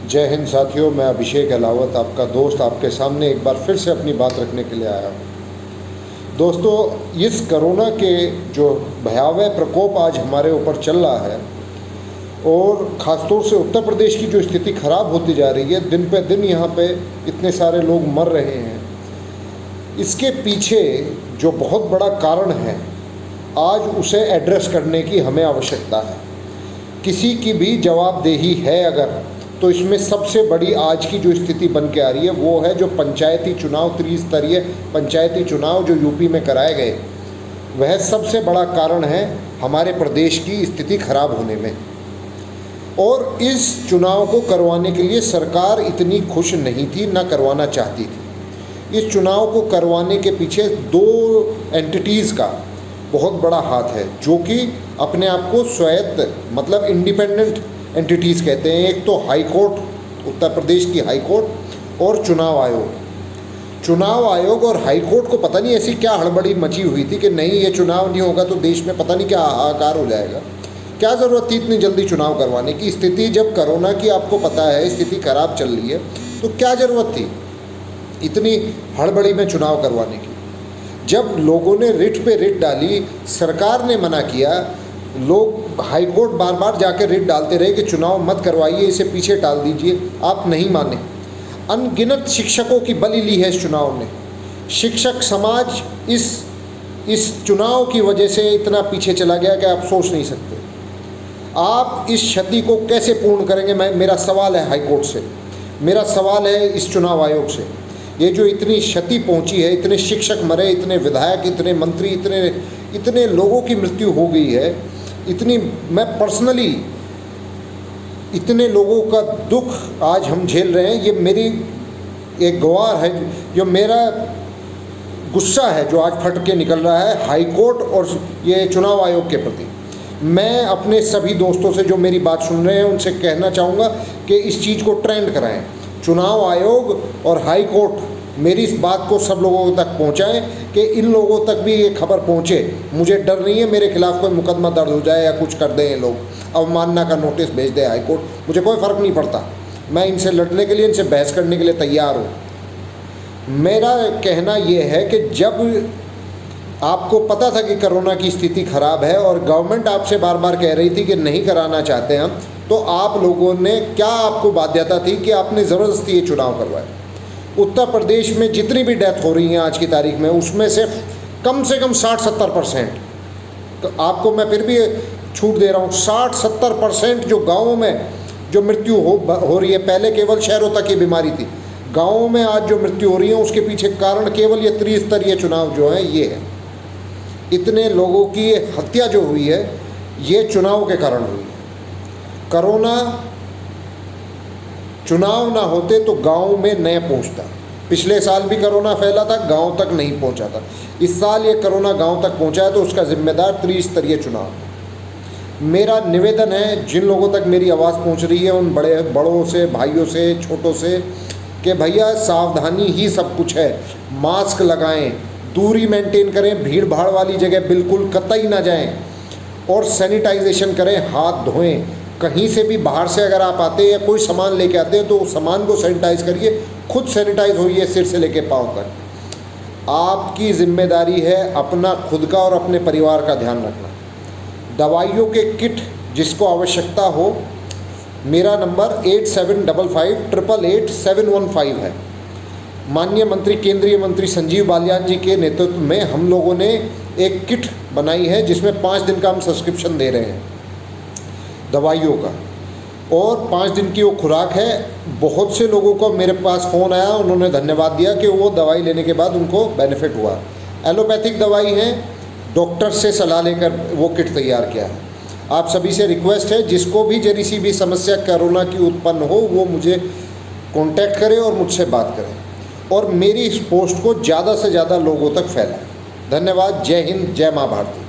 जय हिंद साथियों, मैं अभिषेक अहलावत आपका दोस्त आपके सामने एक बार फिर से अपनी बात रखने के लिए आया हूँ। दोस्तों, इस कोरोना के जो भयावह प्रकोप आज हमारे ऊपर चल रहा है और ख़ासतौर से उत्तर प्रदेश की जो स्थिति ख़राब होती जा रही है, दिन पे दिन यहाँ पे इतने सारे लोग मर रहे हैं, इसके पीछे जो बहुत बड़ा कारण है आज उसे एड्रेस करने की हमें आवश्यकता है। किसी की भी जवाबदेही है अगर, तो इसमें सबसे बड़ी आज की जो स्थिति बन के आ रही है वो है जो पंचायती चुनाव, त्रिस्तरीय पंचायती चुनाव जो यूपी में कराए गए, वह सबसे बड़ा कारण है हमारे प्रदेश की स्थिति खराब होने में। और इस चुनाव को करवाने के लिए सरकार इतनी खुश नहीं थी, ना करवाना चाहती थी। इस चुनाव को करवाने के पीछे दो एंटिटीज़ का बहुत बड़ा हाथ है, जो कि अपने आप को स्वायत्त मतलब इंडिपेंडेंट एंटिटीज़ कहते हैं। एक तो हाई कोर्ट, उत्तर प्रदेश की हाई कोर्ट, और चुनाव आयोग। चुनाव आयोग और हाई कोर्ट को पता नहीं ऐसी क्या हड़बड़ी मची हुई थी कि नहीं, ये चुनाव नहीं होगा तो देश में पता नहीं क्या हाहाकार हो जाएगा। क्या ज़रूरत थी इतनी जल्दी चुनाव करवाने की? स्थिति जब कोरोना की आपको पता है स्थिति खराब चल रही है, तो क्या ज़रूरत थी इतनी हड़बड़ी में चुनाव करवाने की? जब लोगों ने रिट पे रिट डाली, सरकार ने मना किया, लोग हाई कोर्ट बार बार जाकर रिट डालते रहे कि चुनाव मत करवाइए, इसे पीछे टाल दीजिए, आप नहीं माने। अनगिनत शिक्षकों की बलि ली है इस चुनाव ने। शिक्षक समाज इस चुनाव की वजह से इतना पीछे चला गया कि आप सोच नहीं सकते। आप इस क्षति को कैसे पूर्ण करेंगे? मेरा सवाल है हाई कोर्ट से, मेरा सवाल है इस चुनाव आयोग से। ये जो इतनी क्षति पहुंची है, इतने शिक्षक मरे, इतने विधायक, इतने मंत्री, इतने लोगों की मृत्यु हो गई है, मैं पर्सनली इतने लोगों का दुख आज हम झेल रहे हैं। ये मेरी एक गवाह है, जो मेरा गुस्सा है जो आज फट के निकल रहा है हाई कोर्ट और ये चुनाव आयोग के प्रति। मैं अपने सभी दोस्तों से जो मेरी बात सुन रहे हैं उनसे कहना चाहूँगा कि इस चीज़ को ट्रेंड कराएं। चुनाव आयोग और हाई कोर्ट मेरी इस बात को सब लोगों तक पहुंचाएं कि इन लोगों तक भी ये खबर पहुंचे। मुझे डर नहीं है मेरे खिलाफ़ कोई मुकदमा दर्ज हो जाए या कुछ कर दें ये लोग, अवमानना का नोटिस भेज दे हाई कोर्ट, मुझे कोई फ़र्क नहीं पड़ता। मैं इनसे लड़ने के लिए, इनसे बहस करने के लिए तैयार हूँ। मेरा कहना ये है कि जब आपको पता था कि कोरोना की स्थिति ख़राब है और गवर्नमेंट आपसे बार बार कह रही थी कि नहीं कराना चाहते हम, तो आप लोगों ने क्या, आपको बाध्यता थी कि आपने ज़बरदस्ती ये चुनाव करवाए। उत्तर प्रदेश में जितनी भी डेथ हो रही हैं आज की तारीख में, उसमें से कम 60-70%, तो आपको मैं फिर भी छूट दे रहा हूँ, 60-70% जो गाँवों में जो मृत्यु हो रही है, पहले केवल शहरों तक ये बीमारी थी, गाँवों में आज जो मृत्यु हो रही है उसके पीछे कारण केवल ये त्रिस्तरीय चुनाव जो है ये है। इतने लोगों की हत्या जो हुई है ये चुनाव के कारण हुई है। कोरोना चुनाव ना होते तो गांव में नहीं पहुंचता। पिछले साल भी कोरोना फैला था, गांव तक नहीं पहुंचा था। इस साल ये कोरोना गांव तक पहुंचा है तो उसका जिम्मेदार त्रिस्तरीय चुनाव। मेरा निवेदन है जिन लोगों तक मेरी आवाज़ पहुंच रही है, उन बड़ों से, भाइयों से, छोटों से, कि भैया सावधानी ही सब कुछ है। मास्क लगाएं, दूरी मेंटेन करें, भीड़ भाड़ वाली जगह बिल्कुल कतई ना जाएं, और सैनिटाइजेशन करें, हाथ धोएं। कहीं से भी बाहर से अगर आप आते हैं या कोई सामान लेके आते हैं तो उस सामान को सैनिटाइज करिए, खुद सैनिटाइज होइए सिर से लेके पाँव तक। आपकी जिम्मेदारी है अपना, खुद का और अपने परिवार का ध्यान रखना। दवाइयों के किट जिसको आवश्यकता हो, मेरा नंबर 8755888715 है। माननीय मंत्री, केंद्रीय मंत्री संजीव बालियान जी के नेतृत्व में हम लोगों ने एक किट बनाई है जिसमें 5 दिन का हम सब्सक्रिप्शन दे रहे हैं दवाइयों का, और 5 दिन की वो खुराक है। बहुत से लोगों को मेरे पास फ़ोन आया, उन्होंने धन्यवाद दिया कि वो दवाई लेने के बाद उनको बेनिफिट हुआ। एलोपैथिक दवाई है, डॉक्टर से सलाह लेकर वो किट तैयार किया है। आप सभी से रिक्वेस्ट है, जिसको भी जरी सी भी समस्या कोरोना की उत्पन्न हो वो मुझे कॉन्टैक्ट करें और मुझसे बात करें, और मेरी इस पोस्ट को ज़्यादा से ज़्यादा लोगों तक फैलाएं। धन्यवाद। जय हिंद, जय माँ भारती।